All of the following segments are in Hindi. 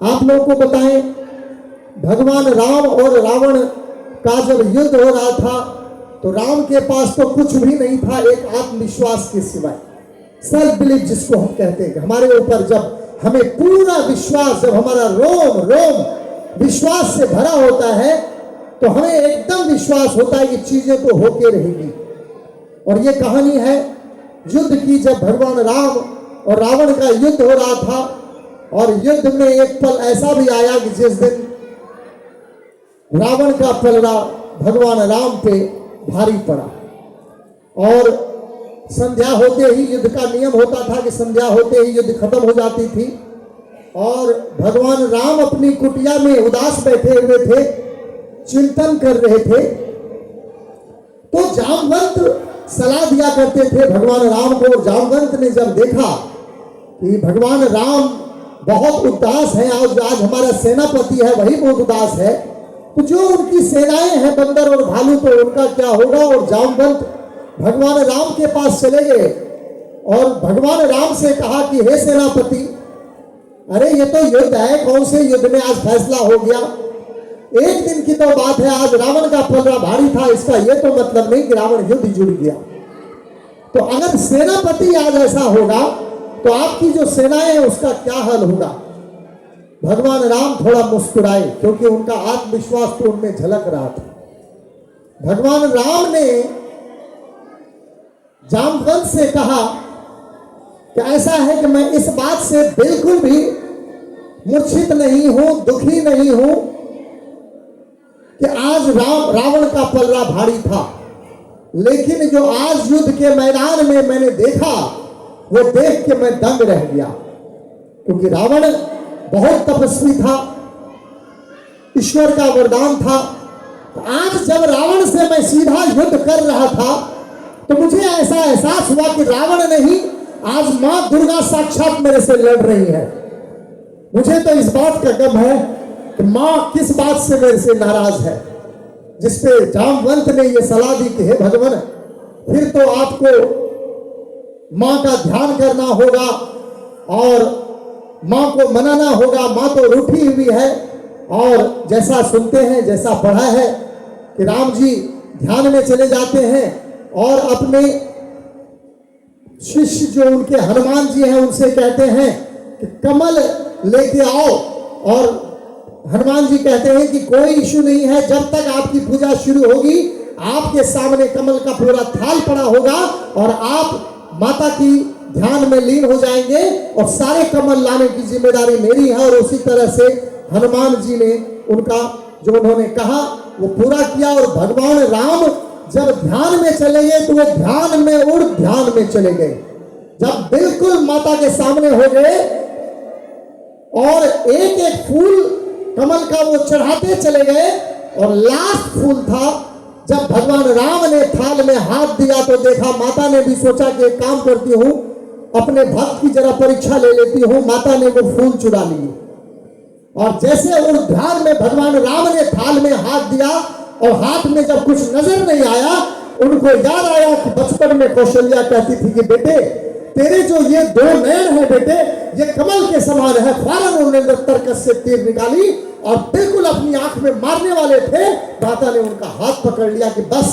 आप लोगों को बताएं, भगवान राम और रावण का जब युद्ध हो रहा था तो राम के पास तो कुछ भी नहीं था एक आत्मविश्वास के सिवाय, सेल्फ बिलीफ जिसको हम कहते हैं। हमारे ऊपर जब हमें पूरा विश्वास, जब हमारा रोम रोम विश्वास से भरा होता है तो हमें एकदम विश्वास होता है कि चीजें तो होके रहेंगी। और ये कहानी है युद्ध की, जब भगवान राम और रावण का युद्ध हो रहा था। और युद्ध में एक पल ऐसा भी आया कि जिस दिन रावण का पलड़ा भगवान राम पे भारी पड़ा। और संध्या होते ही, युद्ध का नियम होता था कि संध्या होते ही युद्ध खत्म हो जाती थी। और भगवान राम अपनी कुटिया में उदास बैठे हुए थे, चिंतन कर रहे थे। तो जामवंत सलाह दिया करते थे भगवान राम को। जामवंत ने जब देखा कि भगवान राम बहुत उदास हैं, आज हमारा सेनापति है वही बहुत उदास है, तो जो उनकी सेनाएं हैं बंदर और भालू, तो उनका क्या होगा। और जामवंत भगवान राम के पास चले गए और भगवान राम से कहा कि हे सेनापति, अरे ये तो युद्ध है, कौन से युद्ध में आज फैसला हो गया, एक दिन की तो बात है, आज रावण का पलड़ा भारी था, इसका ये तो मतलब नहीं कि रावण युद्ध जुड़ गया। तो अगर सेनापति आज ऐसा होगा तो आपकी जो सेनाएं हैं उसका क्या हाल होगा। भगवान राम थोड़ा मुस्कुराए क्योंकि उनका आत्मविश्वास तो उनमें झलक रहा था। भगवान राम ने जामवंत से कहा कि ऐसा है कि मैं इस बात से बिल्कुल भी मूर्छित नहीं हूं, दुखी नहीं हूं कि आज रावण का पलड़ा भारी था, लेकिन जो आज युद्ध के मैदान में मैंने देखा वो देख के मैं दंग रह गया। क्योंकि रावण बहुत तपस्वी था, ईश्वर का वरदान था। तो आज जब रावण से मैं सीधा युद्ध कर रहा था तो मुझे ऐसा एहसास हुआ कि रावण नहीं, आज मां दुर्गा साक्षात मेरे से लड़ रही है। मुझे तो इस बात का गम है कि मां किस बात से मेरे से नाराज है। जिसपे जामवंत ने यह सलाह दी कि हे भगवान, फिर तो आपको मां का ध्यान करना होगा और मां को मनाना होगा, मां तो रूठी हुई है। और जैसा सुनते हैं, जैसा पढ़ा है कि राम जी ध्यान में चले जाते हैं और अपने शिष्य जो उनके हनुमान जी हैं उनसे कहते हैं कि कमल लेके आओ। और हनुमान जी कहते हैं कि कोई इश्यू नहीं है, जब तक आपकी पूजा शुरू होगी आपके सामने कमल का पूरा थाल पड़ा होगा और आप माता की ध्यान में लीन हो जाएंगे और सारे कमल लाने की जिम्मेदारी मेरी है। और उसी तरह से हनुमान जी ने उनका जो उन्होंने कहा वो पूरा किया। और भगवान राम जब ध्यान में चले गए तो वो ध्यान में उड़ ध्यान में चले गए। जब बिल्कुल माता के सामने हो गए और एक एक फूल कमल का वो चढ़ाते चले गए और लास्ट फूल था। जब भगवान राम ने थाल में हाथ दिया तो देखा, माता ने भी सोचा कि एक काम करती हूं, अपने भक्त की जरा परीक्षा ले लेती हूं। माता ने वो फूल चुरा लिए और जैसे उस ध्यान में भगवान राम ने थाल में हाथ दिया और हाथ में जब कुछ नजर नहीं आया, उनको याद आया कि बचपन में कौशल्या कहती थी कि बेटे तेरे जो ये दो नयन है बेटे, ये कमल के समान है। फौरन उन्होंने तर्कस से तीर निकाली और बिल्कुल अपनी आंख में मारने वाले थे। माता ने उनका हाथ पकड़ लिया कि बस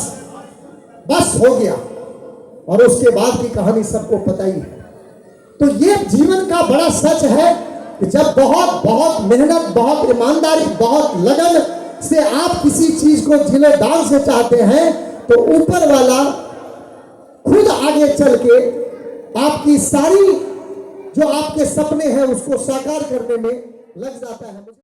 बस हो गया। और उसके बाद की कहानी सबको पता ही है। तो ये जीवन का बड़ा सच है कि जब बहुत बहुत मेहनत, बहुत ईमानदारी, बहुत लगन से आप किसी चीज को जिले दान से चाहते हैं तो ऊपर वाला खुद आगे चल के आपकी सारी जो आपके सपने हैं उसको साकार करने में लग जाता है।